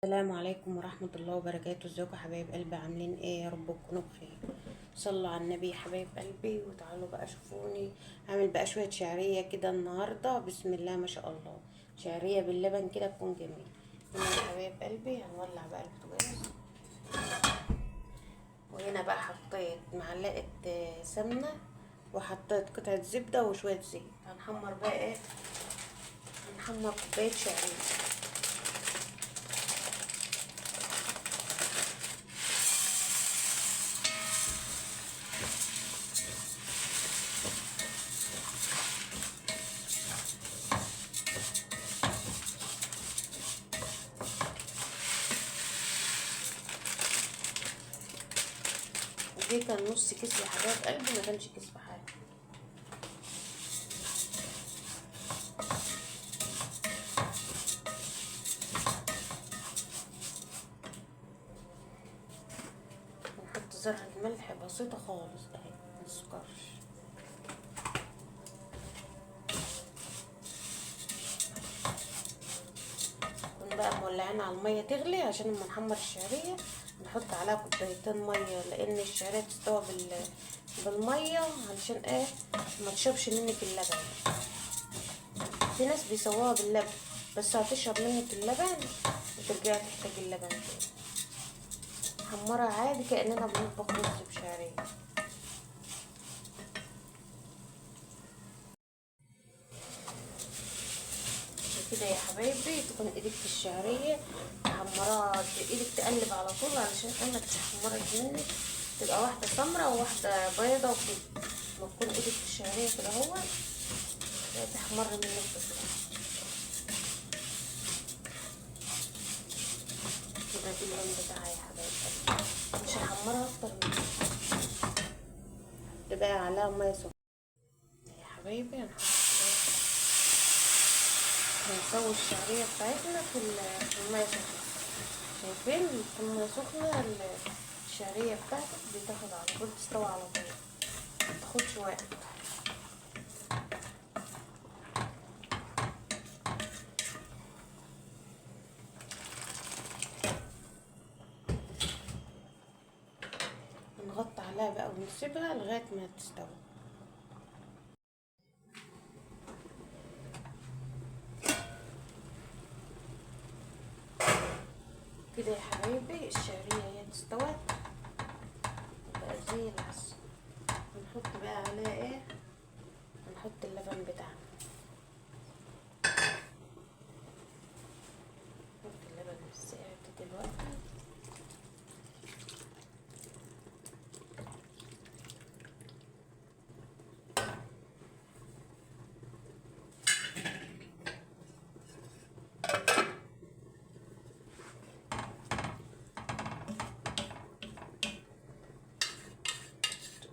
السلام عليكم ورحمة الله وبركاته. ازيكم يا حبايب قلبي؟ عاملين ايه؟ يا رب تكونوا بخير. صلوا على النبي يا حبايب قلبي، وتعالوا بقى شوفوني عامل بقى شوية شعرية كده النهاردة. بسم الله ما شاء الله، شعرية باللبن كده تكون جميل. هنا يا حبايب قلبي هنولع بقى البوتاجاز، وهنا بقى حطيت معلقة سمنة، وحطيت قطعة زبدة وشوية زيت. هنحمر بقى ايه؟ هنحمر كوباية شعرية. دي كان نص كيس يا حبايب قلبي، ما كانش كيس بحاجه. نحط ذرة ملح بسيطة خالص اهي، منسكرش. نكون بقى مولعين على المية تغلي، عشان لما نحمر الشعرية نحط عليها كوبايتين مية، لان الشعرية تستوى بالمية، علشان ايه؟ ما تشربش منك اللبن. في ناس بيسووها باللبن، بس هتشرب منك اللبن وترجعي تحتاج اللبن تاني. نحمرها عادي كأننا بنطبخ رز بشعرية. كده يا حبايبي تكون ايدك في الشعريه محمراها، ايدك تقلب على طول علشان اما تحمرك منك تبقى واحده سمرة وواحده بيضه وكده. لما تكون ايدك في الشعريه كده اهو تحمر منك بسرعه. كده دي اللون بتاعها يا حبايبي، مش هحمرها اكتر من كده. تبقى عليها ميه سخنه يا حبايبي. هنسوي الشعريه بتاعتنا في الميه سخنه. شايفين الميه سخنه؟ الشعريه بتاعتك بتاخد على طول، تستوي على طول، متاخدش وقت. نغطي عليها بقى ونسيبها لغايه ما تستوي. كده يا حبايبي الشعريه هي استوت بقى زي العسل. هنحط بقى عليها ايه؟ هنحط اللبن بتاعنا. نحط اللبن الساقع دلوقتي.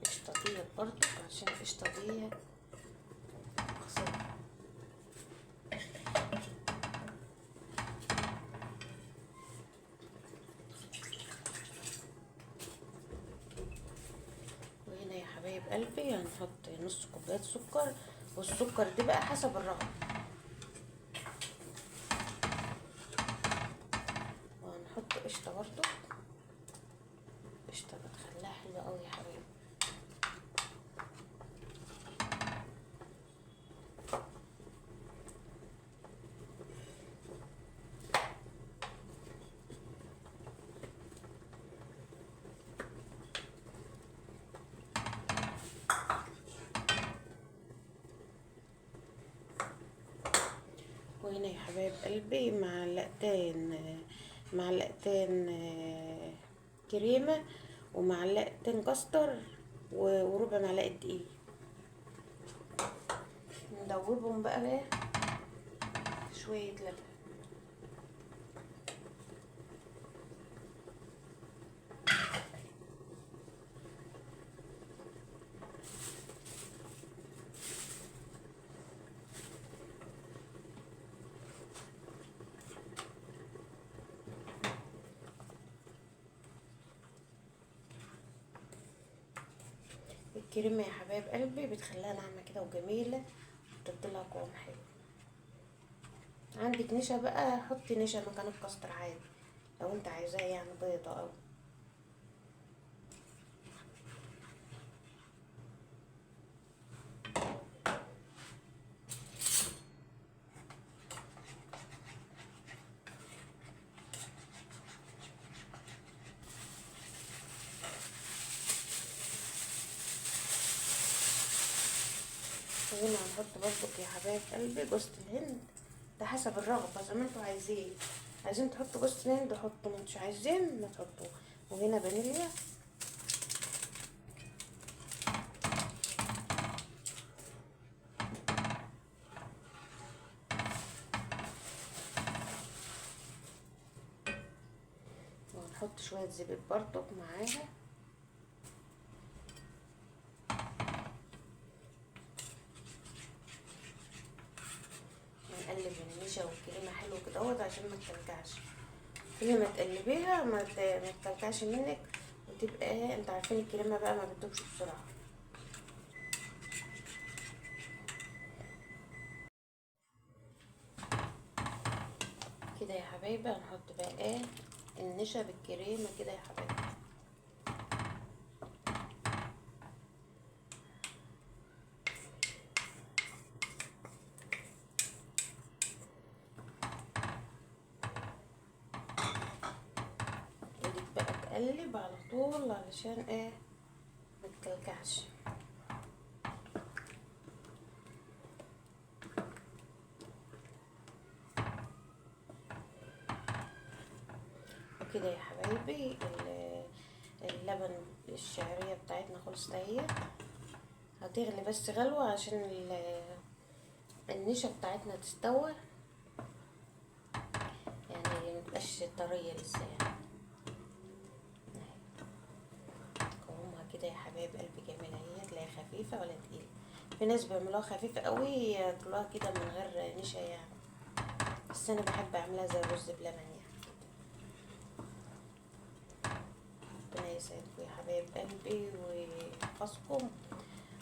قشطة ديت برضو، عشان القشطة ديت اغسلها. وهنا يا حبايب قلبي هنحط نص كوباية سكر، والسكر دي بقى حسب الرغبة. وهنحط قشطة برضو، قشطة بتخليها حلوة اوي يا حبايبي. وهنا يا حبايب قلبي معلقتين كريمة، ومعلقتين كاستر، وربع معلقة دقيق. ندوبهم بقى ايه؟ شوية لبن. الكريمة يا حبايب قلبي بتخليها ناعمة كده وجميلة، وتديلها قوام حلو. عندك نشا بقى، حطي نشا مكان الكاستر عادي، لو انت عايزاه يعني بيضة اوي. وهنا هنحط برضك يا حبايب قلبي جوز الهند، ده حسب الرغبة زي ما انتوا عايزين. عايزين تحطوا جوز الهند حطوا، مش عايزين ما تحطوه. وهنا فانيليا. ونحط شوية زبيب برضك معاها. ونقلب النشا والكريمة حلو كده اهوت عشان ما تكلكعش. كل ما تقلبيها ما تكلكعش منك، وتبقى انت عارفين الكريمة بقى ما بتدوبش بسرعة. كده يا حبايبي هنحط بقى النشا بالكريمة كده يا حبايبي. ايدك بقى تقلب على طول علشان ايه متكلكعش. وكده يا حبايبي اللبن الشعرية بتاعتنا خلصت اهي. هتغلي بس غلوة عشان النشا بتاعتنا تستوى، يعني متبقاش طرية لسه يعني. قوامها كده يا حبايب قلبي جميلة، هي تلاقي خفيفة ولا تقيلة. في ناس بيعملوها خفيفة قوي ياكلوها كده من غير نشا يعني، بس انا بحب اعملها زي الرز بلبن يعني. ربنا يسعدكم يا حبايب قلبي ويحفظكم،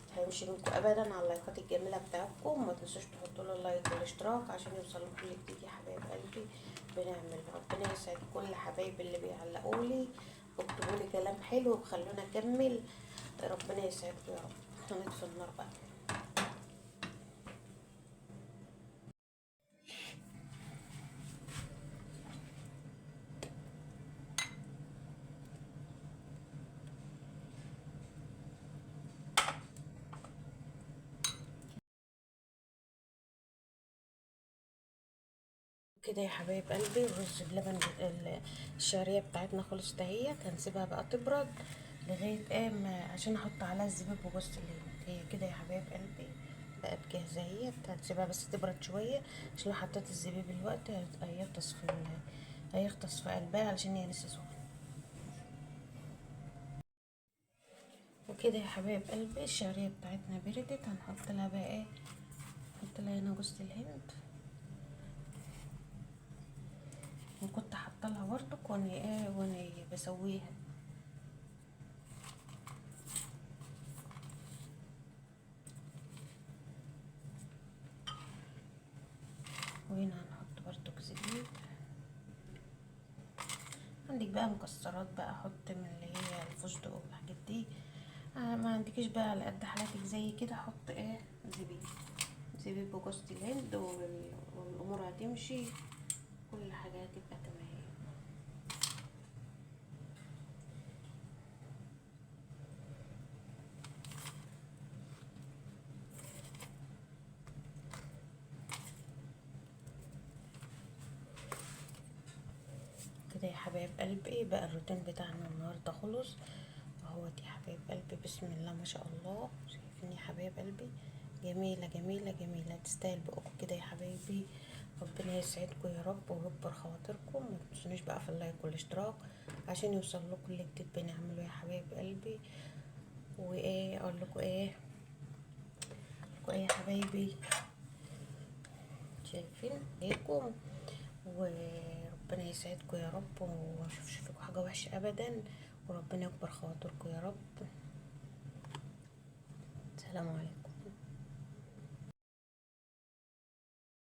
متحرمش منكم ابدا على اللايكات الجميله بتاعتكم. ما تنسوش تحطوا له اللايك والاشتراك عشان يوصلكم كل جديد يا حبايب قلبي بنعمل. ربنا يسعد كل حبايبي اللي بيعلقوا لي واكتبوا لي كلام حلو وخلونا اكمل. ربنا يسعدكم يا رب. هنطفي النار بقى. كده يا حبايب قلبي الرز بلبن الشعريه بتاعتنا خلصت اهيت. هنسيبها بقى تبرد لغايه ايه عشان احط عليها الزبيب وجوز الهند. هي كده يا حبايب قلبي بقت جاهزه اهيت. هنسيبها بس تبرد شويه عشان لو حطيت الزبيب الوقت هيغطس في قلبها علشان هي لسه سخنه. وكده يا حبايب قلبي الشعريه بتاعتنا بردت. هنحط لها بقى ايه، نحط لها هنا جوز الهند. وكنت حاطه لها برضك وانا بسويها. وهنا هنحط برضك زبيب. عندك بقى مكسرات بقى حط من اللي هي الفستق والحاجات دي. ما عندكيش بقى على قد حالاتك زي كده حط ايه زبيب. زبيب وجوز الهند والامور هتمشي، كل حاجه هتبقى تمام. كده يا حبايب قلبي بقى الروتين بتاعنا النهارده خلص اهوت يا حبايب قلبي. بسم الله ما شاء الله. شايفين يا حبايب قلبي جميله جميله جميله تستاهل بقكم كده يا حبايبي. ربنا يسعدكم يا رب ويكبر خواطركم. ما تنسونيش بقى في اللايك والاشتراك عشان يوصل لكم كل جديد بنعمله يا حبايب قلبي. وايه اقول لكم ايه يا حبايبي، شايفين ليكم. وربنا يسعدكم يا رب وما اشوفش فيكم حاجه وحشه ابدا، وربنا يكبر خواطركم يا رب. سلام عليكم.